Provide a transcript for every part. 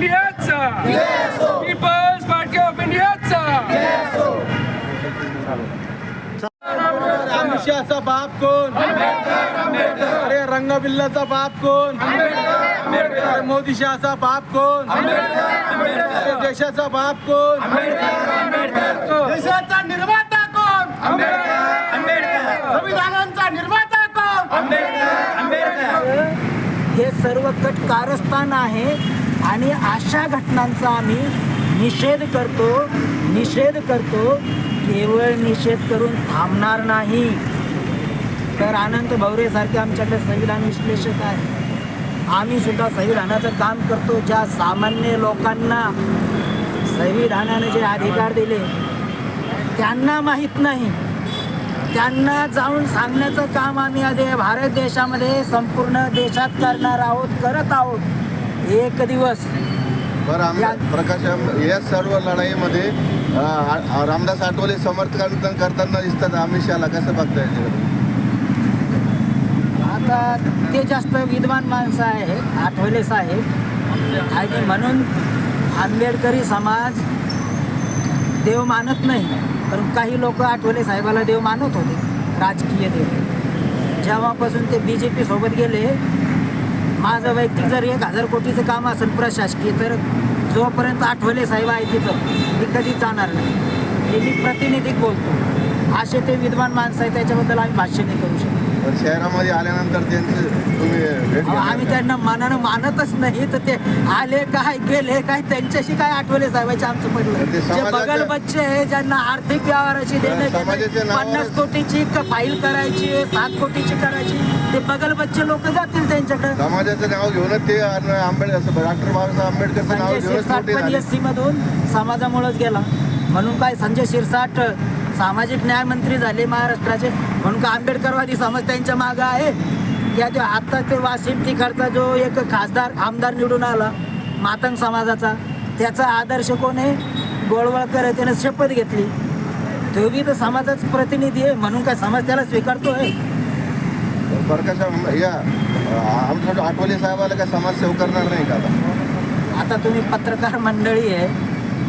इंडियाचा, people's party of इंडियाचा. आमिषाचा बाप कोण? अरे रंगबिल्लाचा बाप कोण? अरे मोदी शहाचा बाप कोण? अरे देशाचा बाप कोण? देशाचा निर्माता कोण? संविधानाचा निर्माता कोण? हे सर्व कट कारस्थान आहे आणि अशा घटनांचा आम्ही निषेध करतो. केवळ निषेध करून थांबणार नाही. तर अनंत भवरेसारखे आमच्याकडे संविधान विश्लेषक आहे. आम्ही सुद्धा संविधानाचं काम करतो. ज्या सामान्य लोकांना संविधानाने जे अधिकार दिले त्यांना माहीत नाही, त्यांना जाऊन सांगण्याचं काम आम्ही आधी भारत देशामध्ये संपूर्ण देशात करत आहोत. एक दिवस प्रकाश या सर्व लढाईमध्ये रामदास आठवले समर्थन करताना दिसतात. अमित शहाला कसं बघताय? आता ते जास्त विद्वान माणसं आहे आठवले साहेब, आणि म्हणून आंबेडकरी समाज देव मानत नाही. पण काही लोक आठवले साहेबाला देव मानत होते, राजकीय देव. जेव्हापासून ते BJP सोबत गेले, माझं वैयक्तिक जर 1000 कोटीचं काम असेल प्रशासकीय, तर जोपर्यंत आठवले साहेब आहे तिथं मी कधीच जाणार नाही. हे मी प्रतिनिधिक बोलतो. असे ते विद्वान माणसं आहे, त्याच्याबद्दल आम्ही भाष्य नाही करू शकतो. शहरामध्ये आल्यानंतर त्यांचं तुम्ही आम्ही त्यांना मनानं मानतच नाही. तर ते आले काय गेले काय, त्यांच्याशी काय आठवले साहेबांचे आमचं पडलं. जे बगल बच्चे आहे, ज्यांना आर्थिक व्यवहाराची देणे 50 कोटीची फाईल करायची, 7 कोटीची करायची, ते बगल बच्चे लोक जातील त्यांच्याकडे. समाजाचं नाव घेऊनच ते आंबेडकर, डॉक्टर बाबासाहेब आंबेडकरचं नाव घेऊन SC मधून समाजामुळेच गेला. म्हणून काय संजय शिरसाट सामाजिक न्याय मंत्री झाले महाराष्ट्राचे, म्हणून का आंबेडकरवादी समाज त्यांच्या मागं आहे? त्या आता ते वाशिम तिकडचा जो एक खासदार आमदार निवडून आला मातंग समाजाचा, त्याचा आदर्श कोण आहे? गोळवळकर आहे. त्याने शपथ घेतली. तो बी तर समाजाचा प्रतिनिधी आहे, म्हणून काय समाज त्याला स्वीकारतो आहे? प्रकाश या आमच्या आठवले साहेबाला काय समाजसेवा करणार नाही का? आता तुम्ही पत्रकार मंडळी आहे,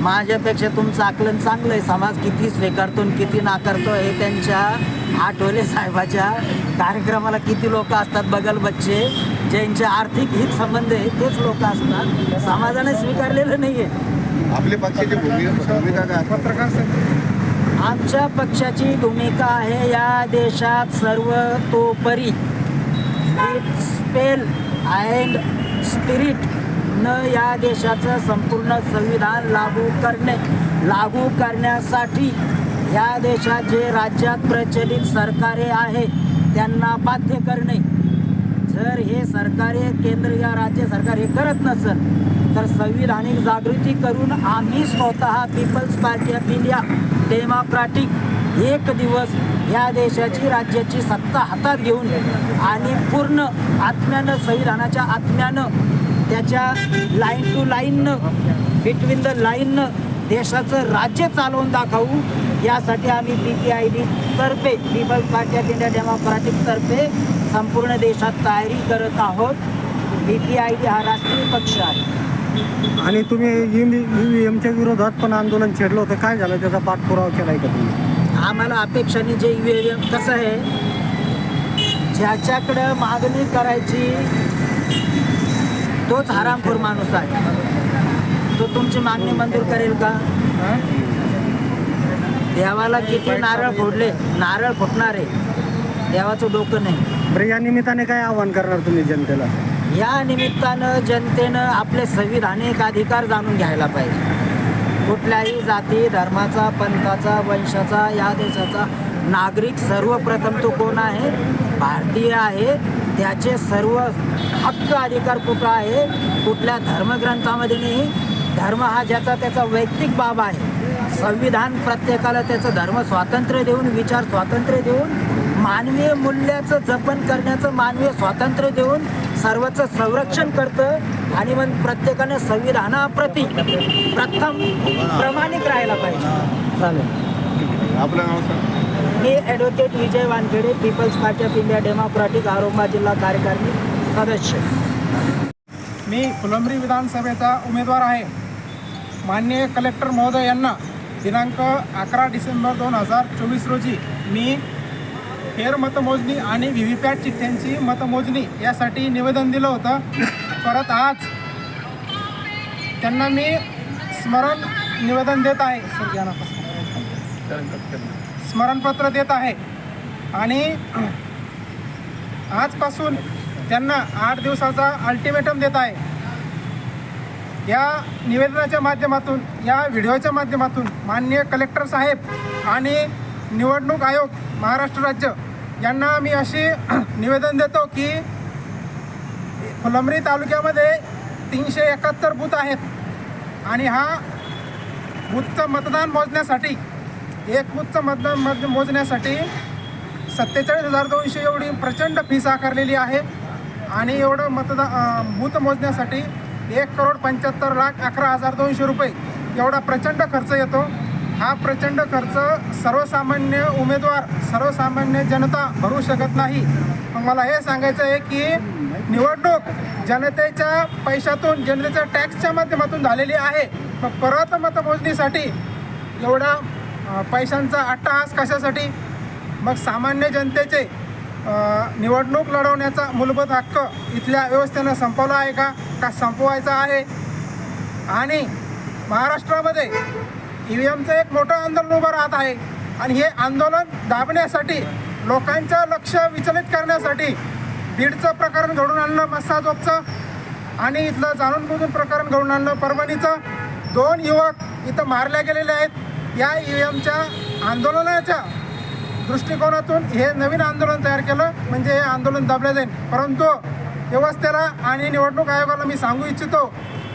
माझ्यापेक्षा तुमचं आकलन चांगलं आहे. समाज किती स्वीकारतो आणि किती नाकारतो हे त्यांच्या आठवले साहेबाच्या कार्यक्रमाला किती लोक असतात, बगल बच्चे ज्यांचे आर्थिक हित संबंध आहे तेच लोक असतात. समाजाने स्वीकारलेलं नाही आहे. आपल्या पक्षाची भूमिका काय? पत्रकार आमच्या पक्षाची भूमिका आहे या देशात सर्वतोपरी विथ स्पेल अँड स्पिरिट न या देशाचं संपूर्ण संविधान लागू करण्यासाठी या देशात जे राज्यात प्रचलित सरकारे आहे त्यांना बाध्य करणे. जर हे सरकारे केंद्र या राज्य सरकार हे करत नसेल तर संविधानिक जागृती करून आम्ही स्वतः people's party of India democratic एक दिवस या देशाची राज्याची सत्ता हातात घेऊन आणि पूर्ण आत्म्यानं संविधानाच्या आत्म्यानं त्याच्या लाईन टू लाईननं बिटवीन द लाईननं देशाचं राज्य चालवून दाखवू. यासाठी आम्ही PPID तर्फे people's party of India democratic तर्फे संपूर्ण देशात तयारी करत आहोत. PPID हा राष्ट्रीय पक्ष आहे. आणि तुम्ही EVMच्या विरोधात पण आंदोलन छेडलं होतं, काय झालं? त्याचा पाठपुरावा केलाय का तुम्ही? आम्हाला अपेक्षाने जे EVM कसं आहे, ज्याच्याकडं मागणी करायची तोच हरामखोर माणूस आहे. तो तुमची मागणी मंजूर करेल का? देवाला किती नारळ फोडले, नारळ फुटणारे देवाचं डोकं नाही. बरं, या निमित्ताने काय आव्हान करणार तुम्ही जनतेला? या निमित्तानं जनतेनं आपले संविधानिक अधिकार जाणून घ्यायला पाहिजे. कुठल्याही जाती धर्माचा, पंथाचा, वंशाचा या देशाचा नागरिक सर्वप्रथम तो कोण आहे? भारतीय आहे. त्याचे सर्व हक्क अधिकार कुठं आहे? कुठल्या धर्मग्रंथामध्ये नाही. धर्म हा ज्याचा त्याचा वैयक्तिक बाब आहे. संविधान प्रत्येकाला त्याचं धर्म स्वातंत्र्य देऊन, विचार स्वातंत्र्य देऊन, मानवीय मूल्याचं जपन करण्याचं मानवीय स्वातंत्र्य देऊन सर्वांचं संरक्षण करतं. आणि मग प्रत्येकाने संविधानाप्रती प्रथम प्रामाणिक राहायला पाहिजे. चालेल. आपलं नाव सांग. मी advocate Vijay Wankhede, people's party of India democratic Aurangabad जिल्हा कार्यकारिणी सदस्य. मी फुलंब्री विधानसभेचा उमेदवार आहे. माननीय कलेक्टर महोदय यांना दिनांक 11 डिसेंबर 2024 रोजी मी फेरमतमोजणी आणि व्हीव्हीपॅट चिठ्ठ्यांची मतमोजणी यासाठी निवेदन दिलं होतं. परत आज त्यांना मी स्मरण निवेदन देत आहे, स्मरणपत्र देत आहे आणि आजपासून त्यांना 8 दिवसाचा अल्टिमेटम देत आहे. या निवेदनाच्या माध्यमातून, या व्हिडिओच्या माध्यमातून माननीय कलेक्टर साहेब आणि निवडणूक आयोग महाराष्ट्र राज्य यांना मी अशी निवेदन देतो की फुलंब्री तालुक्यामध्ये 371 बूथ आहेत आणि हा बूथचं मतदान मोजण्यासाठी, एक बूथचं मतदान मोजण्यासाठी 47,200 एवढी प्रचंड फीस आकारलेली आहे आणि एवढं बूथ मोजण्यासाठी 1,75,11,200 रुपये एवढा प्रचंड खर्च येतो. हा प्रचंड खर्च सर्वसामान्य उमेदवार, सर्वसामान्य जनता भरू शकत नाही. मग मला हे सांगायचं आहे की निवडणूक जनतेच्या पैशातून, जनतेच्या टॅक्सच्या माध्यमातून झालेली आहे. मग परत मतमोजणीसाठी एवढा पैशांचा अट्टहास कशासाठी? मग सामान्य जनतेचे निवडणूक लढवण्याचा मूलभूत हक्क इथल्या व्यवस्थेनं संपवला आहे का संपवायचा आहे? आणि महाराष्ट्रामध्ये EVMचं एक मोठं आंदोलन उभं राहत आहे आणि हे आंदोलन दाबण्यासाठी, लोकांचं लक्ष विचलित करण्यासाठी बीडचं प्रकरण घडून आणलं, मस्साजोगचं, आणि इथलं जाणून बुजून प्रकरण घडून आणलं परभणीचं. 2 युवक इथं मारले गेलेले आहेत. या EVMच्या आंदोलनाच्या दृष्टिकोनातून हे नवीन आंदोलन तयार केलं म्हणजे हे आंदोलन दाबलं जाईल. परंतु व्यवस्थेला आणि निवडणूक आयोगाला मी सांगू इच्छितो,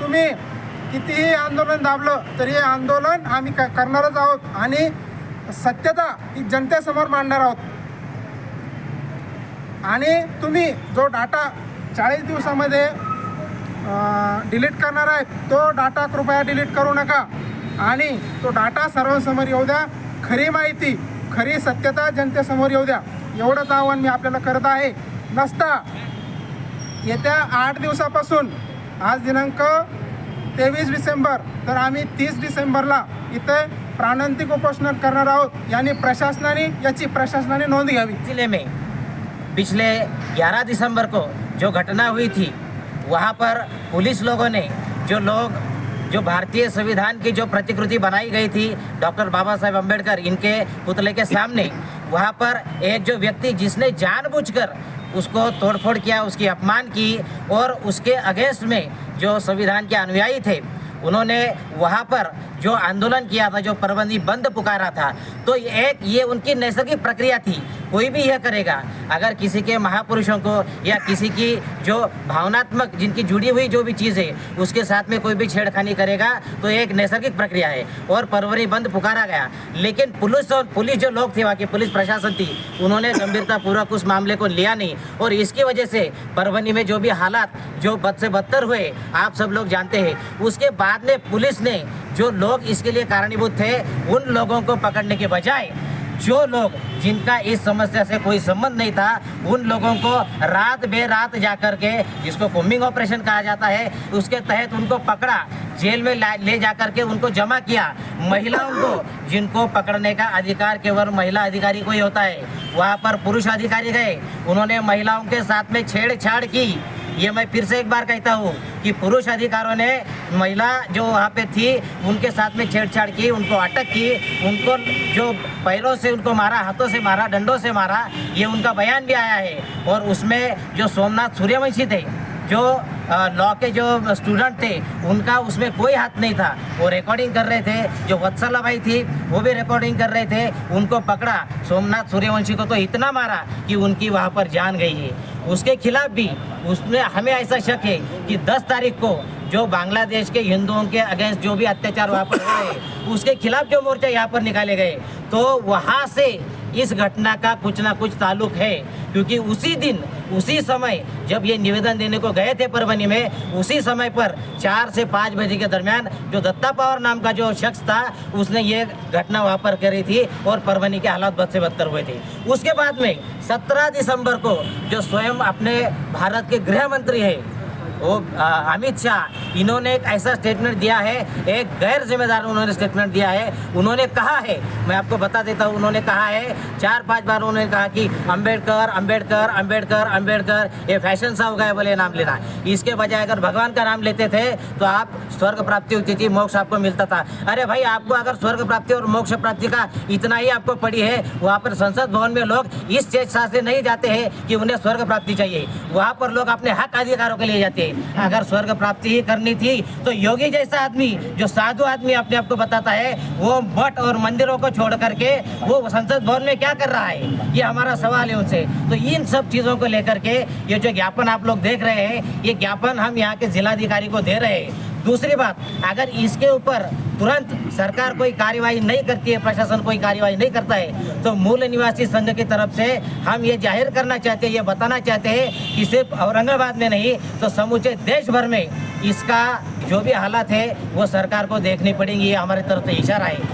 तुम्ही कितीही आंदोलन दाबलं तरी हे आंदोलन आम्ही करणारच आहोत आणि सत्यता ही जनतेसमोर मांडणार आहोत. आणि तुम्ही जो डाटा 40 दिवसामध्ये डिलीट करणार आहे तो डाटा कृपया डिलीट करू नका आणि तो डाटा सर्वांसमोर येऊ द्या. खरी माहिती, खरी सत्यता जनतेसमोर येऊ द्या. एवढंच आव्हान मी आपल्याला करत आहे. नसता येत्या 8 दिवसापासून, आज दिनांक 23 डिसेंबर, तर आम्ही 30 डिसेंबरला इथे प्राणांतिक उपोषण करणार आहोत. याची प्रशासनाने नोंद घ्यावी. जिले में पिछले 11 दिसंबर को जो घटना हुई थी, वहाँ पर पुलिस लोगों ने जो भारतीय संविधान की जो प्रतिकृति बनाई गई थी डॉक्टर बाबा साहेब अम्बेडकर इनके पुतले के सामने, वहाँ पर एक जो व्यक्ति जिसने जानबूझकर उसको तोड़फोड़ किया, उसकी अपमान की और उसके अगेंस्ट में जो संविधान के अनुयायी थे उन्होंने वहाँ पर जो आंदोलन किया था, जो परबंदी बंद पुकारा था, तो ये उनकी नैसर्गिक प्रक्रिया थी. कोई भी यह करेगा, अगर किसी के महापुरुषों को या किसी की जो भावनात्मक, जिनकी जुड़ी हुई जो भी चीज़ है उसके साथ में कोई भी छेड़खानी करेगा तो एक नैसर्गिक प्रक्रिया है और परवरी बंद पुकारा गया. लेकिन पुलिस जो लोग थे, वहाँ की पुलिस प्रशासन थी, उन्होंने गंभीरतापूर्वक उस मामले को लिया नहीं और इसकी वजह से परभनी में जो भी हालात जो बद से बदतर हुए आप सब लोग जानते हैं. उसके बाद में पुलिस ने जो लोग इसके लिए कारणीभूत थे उन लोगों को पकड़ने के बजाय जो लोग जिनका इस समस्या से कोई संबंध नहीं था उन लोगों को रात बेरात जाकर के, जिसको कोम्बिंग ऑपरेशन कहा जाता है, उसके तहत उनको पकड़ा, जेल में ले जाकर के उनको जमा किया. महिलाओं को, जिनको पकड़ने का अधिकार केवल महिला अधिकारी को ही होता है, वहाँ पर पुरुष अधिकारी गए, उन्होंने महिलाओं के साथ में छेड़छाड़ की. ये मैं फिर से एक बार कहता हूँ कि पुरुष अधिकारियों ने महिला जो वहाँ पे थी उनके साथ में छेड़छाड़ की, उनको अटक की, उनको जो पैरों से उनको मारा, हाथों से मारा, डंडों से मारा. ये उनका बयान भी आया है. और उसमें जो सोमनाथ सूर्यवंशी थे, जो लॉ के जो स्टूडेंट थे, उनका उसमें कोई हाथ नहीं था. वो रिकॉर्डिंग कर रहे थे. जो वत्सला भाई थी वो भी रिकॉर्डिंग कर रहे थे. उनको पकड़ा. सोमनाथ सूर्यवंशी को तो इतना मारा कि उनकी वहाँ पर जान गई है. उसके खिलाफ भी उसमें हमें ऐसा शक है कि 10 तारीख को जो बांग्लादेश के हिंदुओं के अगेंस्ट जो भी अत्याचार वहाँ पर हो रहे, उसके खिलाफ जो मोर्चा यहाँ पर निकाले गए, तो वहाँ से इस घटना का कुछ ना कुछ ताल्लुक है. क्योंकि उसी दिन, उसी समय जब ये निवेदन देने को गए थे परभनी में, उसी समय पर 4 से 5 बजे के दरमियान जो दत्ता पवार नाम का जो शख्स था उसने ये घटना वहाँ पर करी थी और परभनी के हालात बद से बदतर हुए थे. उसके बाद में 17 दिसंबर को जो स्वयं अपने भारत के गृह मंत्री है वो अमित शाह, इन्होंने एक ऐसा स्टेटमेंट दिया है, एक गैर जिम्मेदार उन्होंने स्टेटमेंट दिया है। उन्होंने कहा है, मैं आपको बता देता हूँ, उन्होंने कहा है 4-5 बार उन्होंने कहा कि अंबेडकर अंबेडकर अंबेडकर अंबेडकर, ये फैशन सा हो गया बोले नाम लेना। इसके बजाय अगर भगवान का नाम लेते थे तो आप स्वर्ग प्राप्ति होती थी, मोक्ष आपको मिलता था। अरे भाई, आपको अगर स्वर्ग प्राप्ति और मोक्ष प्राप्ति का इतना ही आपको पड़ी है, वहाँ पर संसद भवन में लोग इस चेष्टा से नहीं जाते हैं कि उन्हें स्वर्ग प्राप्ति चाहिए, वहाँ पर लोग अपने हक अधिकारों के लिए जाते हैं। अगर स्वर्ग प्राप्ति ही करनी थी तो योगी जैसा आदमी, जो साधु आदमी अपने आप को बताता है, वो मठ और मंदिरों को छोड़ करके वो संसद भवन में क्या कर रहा है, ये हमारा सवाल है उनसे। तो इन सब चीज़ों को लेकर के ये जो ज्ञापन आप लोग देख रहे हैं, ये ज्ञापन हम यहाँ के जिलाधिकारी को दे रहे हैं। दूसरी बात, अगर इसके ऊपर तुरंत सरकार कोई कार्यवाही नहीं करती है, प्रशासन कोई कार्यवाही नहीं करता है, तो मूल निवासी संघ की तरफ से हम ये जाहिर करना चाहते हैं, ये बताना चाहते हैं कि सिर्फ औरंगाबाद में नहीं तो समूचे देश भर में इसका जो भी हालात है वो सरकार को देखनी पड़ेंगी। ये हमारी तरफ से इशारा है।